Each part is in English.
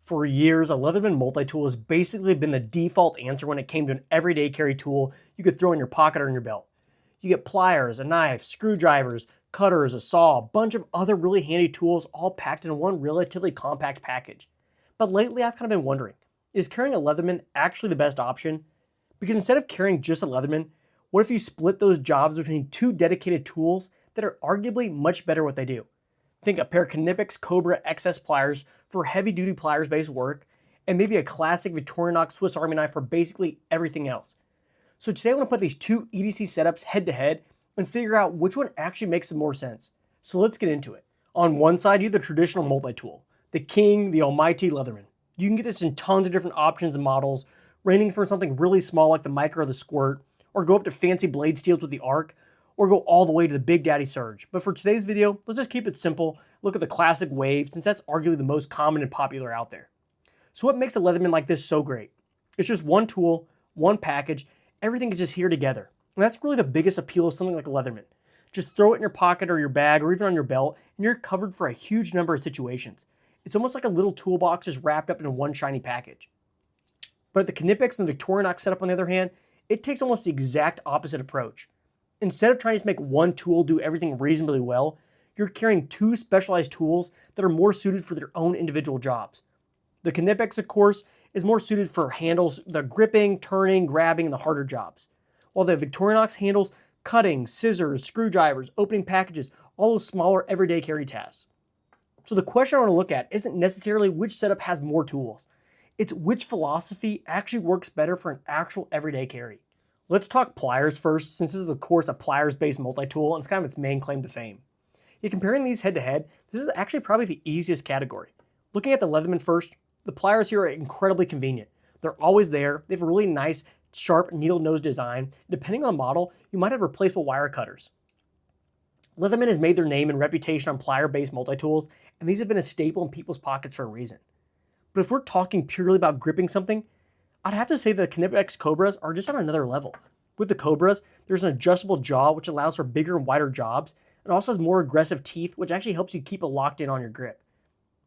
For years, a Leatherman multi-tool has basically been the default answer when it came to an everyday carry tool you could throw in your pocket or in your belt. You get pliers, a knife, screwdrivers, cutters, a saw, a bunch of other really handy tools all packed in one relatively compact package. But lately I've kind of been wondering, is carrying a Leatherman actually the best option? Because instead of carrying just a Leatherman, what if you split those jobs between two dedicated tools that are arguably much better at what they do? Think a pair of Knipex Cobra XS pliers for heavy-duty pliers-based work, and maybe a classic Victorinox Swiss Army knife for basically everything else. So today I want to put these two EDC setups head-to-head and figure out which one actually makes the more sense. So let's get into it. On one side, you have the traditional multi-tool, the king, the almighty Leatherman. You can get this in tons of different options and models, ranging from something really small like the Micro or the Squirt, or go up to fancy blade steels with the Arc, or go all the way to the Big Daddy Surge. But for today's video, let's just keep it simple, look at the classic Wave, since that's arguably the most common and popular out there. So what makes a Leatherman like this so great? It's just one tool, one package, everything is just here together. And that's really the biggest appeal of something like a Leatherman. Just throw it in your pocket or your bag or even on your belt, and you're covered for a huge number of situations. It's almost like a little toolbox just wrapped up in one shiny package. But at the Knipex and the Victorinox setup, on the other hand, it takes almost the exact opposite approach. Instead of trying to make one tool do everything reasonably well, you're carrying two specialized tools that are more suited for their own individual jobs. The Knipex, of course, is more suited for handles, the gripping, turning, grabbing, and the harder jobs, while the Victorinox handles cutting, scissors, screwdrivers, opening packages, all those smaller everyday carry tasks. So the question I want to look at isn't necessarily which setup has more tools. It's which philosophy actually works better for an actual everyday carry. Let's talk pliers first, since this is of course a pliers-based multi-tool and it's kind of its main claim to fame. Yeah, comparing these head-to-head, this is actually probably the easiest category. Looking at the Leatherman first, the pliers here are incredibly convenient. They're always there, they have a really nice, sharp needle nose design. Depending on the model, you might have replaceable wire cutters. Leatherman has made their name and reputation on plier-based multi-tools, and these have been a staple in people's pockets for a reason. But if we're talking purely about gripping something, I'd have to say that the Knipex Cobras are just on another level. With the Cobras, there's an adjustable jaw which allows for bigger and wider jobs. It also has more aggressive teeth, which actually helps you keep it locked in on your grip.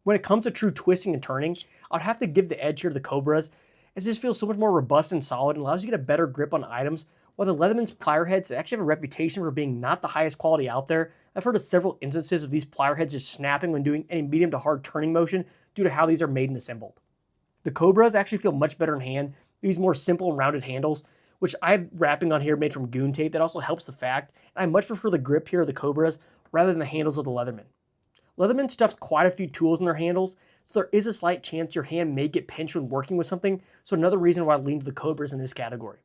When it comes to true twisting and turning, I'd have to give the edge here to the Cobras, as this feels so much more robust and solid and allows you to get a better grip on items, while the Leatherman's plier heads actually have a reputation for being not the highest quality out there. I've heard of several instances of these plier heads just snapping when doing any medium to hard turning motion due to how these are made and assembled. The Cobras actually feel much better in hand. They use more simple and rounded handles, which I have wrapping on here made from goon tape that also helps the fact, and I much prefer the grip here of the Cobras rather than the handles of the Leatherman. Leatherman stuffs quite a few tools in their handles, so there is a slight chance your hand may get pinched when working with something, so another reason why I lean to the Cobras in this category.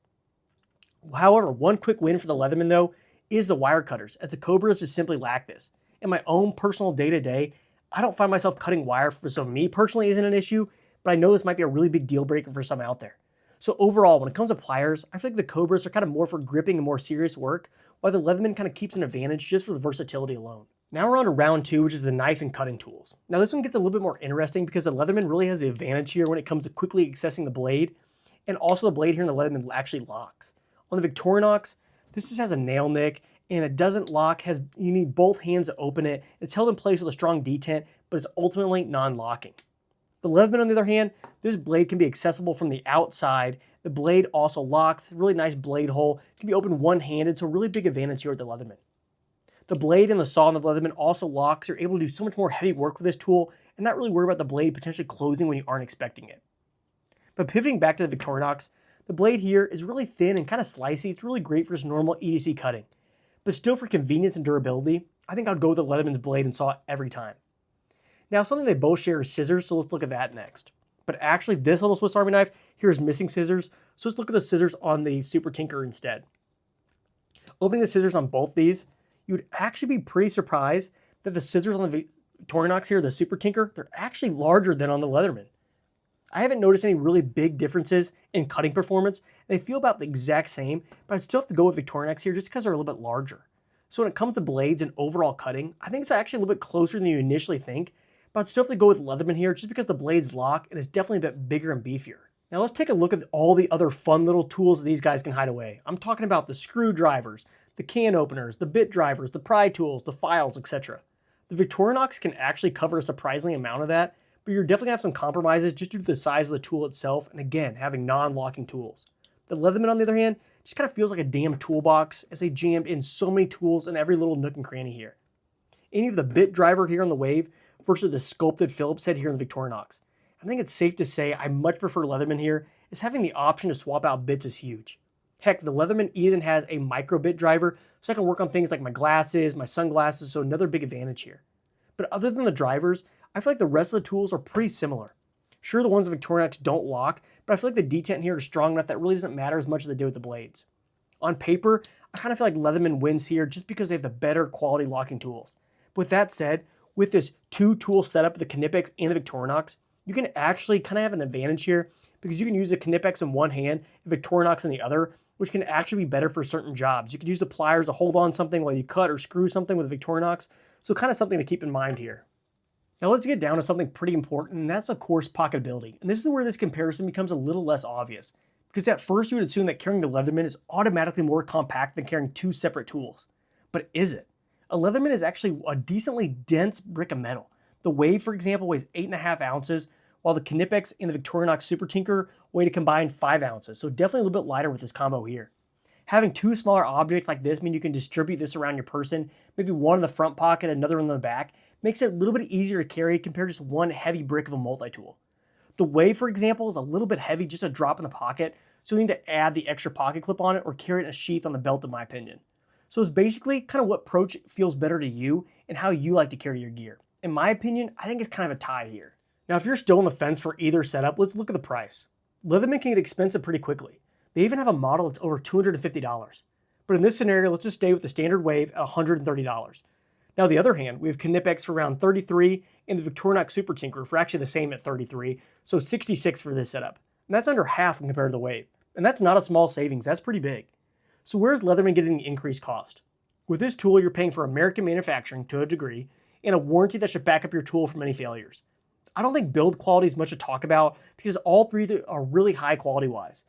However, one quick win for the Leatherman though is the wire cutters, as the Cobras just simply lack this. In my own personal day-to-day, I don't find myself cutting wire, so me personally isn't an issue, but I know this might be a really big deal breaker for some out there. So overall, when it comes to pliers, I feel like the Cobras are kind of more for gripping and more serious work, while the Leatherman kind of keeps an advantage just for the versatility alone. Now we're on to round two, which is the knife and cutting tools. Now this one gets a little bit more interesting because the Leatherman really has the advantage here when it comes to quickly accessing the blade, and also the blade here in the Leatherman actually locks. On the Victorinox, this just has a nail nick, and it doesn't lock, you need both hands to open it. It's held in place with a strong detent, but it's ultimately non-locking. The Leatherman, on the other hand, this blade can be accessible from the outside. The blade also locks, really nice blade hole. It can be opened one-handed, so a really big advantage here with the Leatherman. The blade and the saw on the Leatherman also locks. You're able to do so much more heavy work with this tool and not really worry about the blade potentially closing when you aren't expecting it. But pivoting back to the Victorinox, the blade here is really thin and kind of slicey. It's really great for just normal EDC cutting. But still, for convenience and durability, I think I'd go with the Leatherman's blade and saw every time. Now, something they both share is scissors, so let's look at that next. But actually, this little Swiss Army knife here is missing scissors, so let's look at the scissors on the Super Tinker instead. Opening the scissors on both these, you would actually be pretty surprised that the scissors on the Victorinox here, the Super Tinker, they're actually larger than on the Leatherman. I haven't noticed any really big differences in cutting performance. They feel about the exact same, but I still have to go with Victorinox here just because they're a little bit larger. So when it comes to blades and overall cutting, I think it's actually a little bit closer than you initially think, but I'd still have to go with Leatherman here just because the blades lock and it's definitely a bit bigger and beefier. Now let's take a look at all the other fun little tools that these guys can hide away. I'm talking about the screwdrivers, the can openers, the bit drivers, the pry tools, the files, etc. The Victorinox can actually cover a surprising amount of that, but you're definitely gonna have some compromises just due to the size of the tool itself, and again, having non-locking tools. The Leatherman, on the other hand, just kind of feels like a damn toolbox as they jammed in so many tools in every little nook and cranny here. Any of the bit driver here on the Wave versus the sculpted Phillips head here in the Victorinox. I think it's safe to say I much prefer Leatherman here, as having the option to swap out bits is huge. Heck, the Leatherman even has a micro bit driver, so I can work on things like my glasses, my sunglasses, so another big advantage here. But other than the drivers, I feel like the rest of the tools are pretty similar. Sure, the ones in Victorinox don't lock, but I feel like the detent here is strong enough that really doesn't matter as much as they do with the blades. On paper, I kind of feel like Leatherman wins here just because they have the better quality locking tools. But with that said, with this two-tool setup, the Knipex and the Victorinox, you can actually kind of have an advantage here because you can use the Knipex in one hand and Victorinox in the other, which can actually be better for certain jobs. You could use the pliers to hold on something while you cut or screw something with the Victorinox, so kind of something to keep in mind here. Now let's get down to something pretty important, and that's of course pocketability. And this is where this comparison becomes a little less obvious, because at first you would assume that carrying the Leatherman is automatically more compact than carrying two separate tools. But is it? A Leatherman is actually a decently dense brick of metal. The Wave, for example, weighs 8.5 ounces, while the Knipex and the Victorinox Super Tinker weigh a combined 5 ounces, so definitely a little bit lighter with this combo here. Having two smaller objects like this means you can distribute this around your person, maybe one in the front pocket, another in the back, makes it a little bit easier to carry compared to just one heavy brick of a multi-tool. The Wave, for example, is a little bit heavy, just a drop in the pocket, so you need to add the extra pocket clip on it or carry it in a sheath on the belt, in my opinion. So it's basically kind of what approach feels better to you and how you like to carry your gear. In my opinion, I think it's kind of a tie here. Now, if you're still on the fence for either setup, let's look at the price. Leatherman can get expensive pretty quickly. They even have a model that's over $250. But in this scenario, let's just stay with the standard Wave at $130. Now, on the other hand, we have Knipex for around $33 and the Victorinox Super Tinker for actually the same at $33, so $66 for this setup. And that's under half when compared to the Wave. And that's not a small savings, that's pretty big. So where's Leatherman getting the increased cost? With this tool, you're paying for American manufacturing to a degree and a warranty that should back up your tool from any failures. I don't think build quality is much to talk about because all three are really high quality wise.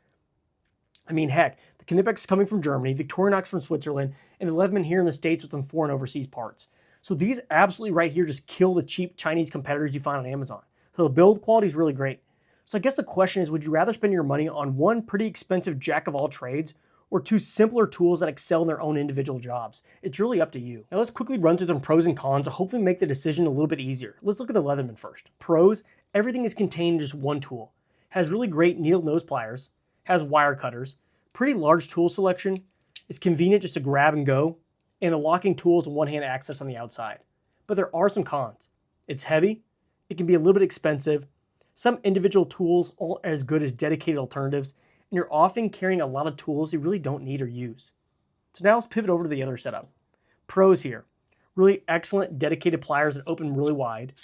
I mean, heck, the Knipex is coming from Germany, Victorinox from Switzerland, and the Leatherman here in the States with some foreign overseas parts. So these absolutely right here just kill the cheap Chinese competitors you find on Amazon. So the build quality is really great. So I guess the question is, would you rather spend your money on one pretty expensive jack of all trades or two simpler tools that excel in their own individual jobs? It's really up to you. Now let's quickly run through some pros and cons to hopefully make the decision a little bit easier. Let's look at the Leatherman first. Pros, everything is contained in just one tool. Has really great needle nose pliers, has wire cutters, pretty large tool selection, is convenient just to grab and go, and the locking tools and one-hand access on the outside. But there are some cons. It's heavy, it can be a little bit expensive, some individual tools aren't as good as dedicated alternatives, and you're often carrying a lot of tools you really don't need or use. So now let's pivot over to the other setup. Pros here. Really excellent dedicated pliers that open really wide.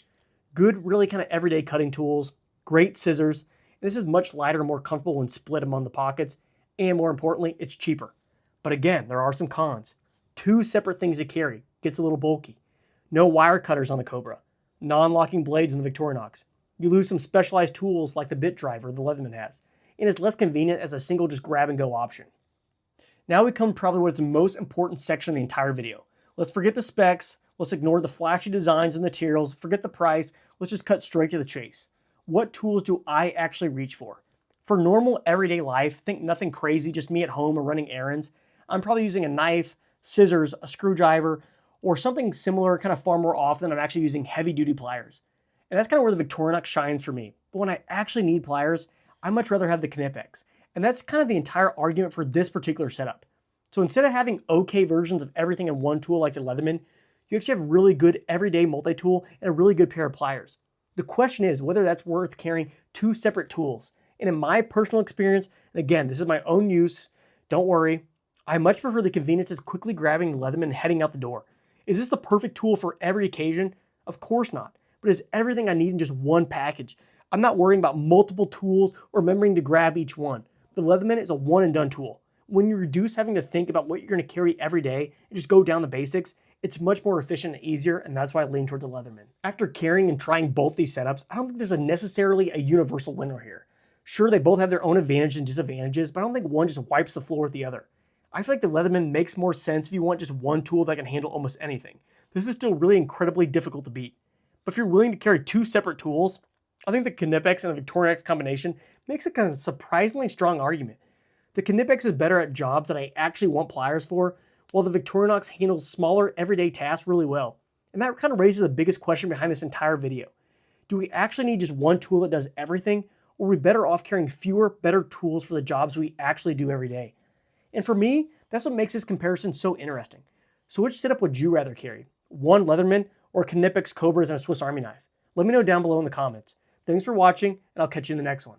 Good, really kind of everyday cutting tools. Great scissors. And this is much lighter and more comfortable when split among the pockets. And more importantly, it's cheaper. But again, there are some cons. Two separate things to carry. Gets a little bulky. No wire cutters on the Cobra. Non-locking blades in the Victorinox. You lose some specialized tools like the bit driver the Leatherman has. And it's less convenient as a single just grab and go option. Now we come to probably what's the most important section of the entire video. Let's forget the specs, let's ignore the flashy designs and materials, forget the price, let's just cut straight to the chase. What tools do I actually reach for? For normal everyday life, think nothing crazy, just me at home or running errands, I'm probably using a knife, scissors, a screwdriver, or something similar kind of far more often. I'm actually using heavy duty pliers. And that's kind of where the Victorinox shines for me. But when I actually need pliers, I much rather have the Knipex. And that's kind of the entire argument for this particular setup. So instead of having okay versions of everything in one tool like the Leatherman, you actually have really good everyday multi-tool and a really good pair of pliers. The question is whether that's worth carrying two separate tools. And in my personal experience, and again, this is my own use, don't worry, I much prefer the convenience of quickly grabbing the Leatherman and heading out the door. Is this the perfect tool for every occasion? Of course not. But it's everything I need in just one package. I'm not worrying about multiple tools or remembering to grab each one. The Leatherman is a one and done tool. When you reduce having to think about what you're going to carry every day and just go down the basics, it's much more efficient and easier, and that's why I lean toward the Leatherman. After carrying and trying both these setups, I don't think there's necessarily a universal winner here. Sure, they both have their own advantages and disadvantages, but I don't think one just wipes the floor with the other. I feel like the Leatherman makes more sense if you want just one tool that can handle almost anything. This is still really incredibly difficult to beat. But if you're willing to carry two separate tools, I think the Knipex and the Victorinox combination makes a kind of surprisingly strong argument. The Knipex is better at jobs that I actually want pliers for, while the Victorinox handles smaller everyday tasks really well. And that kind of raises the biggest question behind this entire video. Do we actually need just one tool that does everything, or are we better off carrying fewer, better tools for the jobs we actually do every day? And for me, that's what makes this comparison so interesting. So which setup would you rather carry? One Leatherman or Knipex Cobras and a Swiss Army knife? Let me know down below in the comments. Thanks for watching, and I'll catch you in the next one.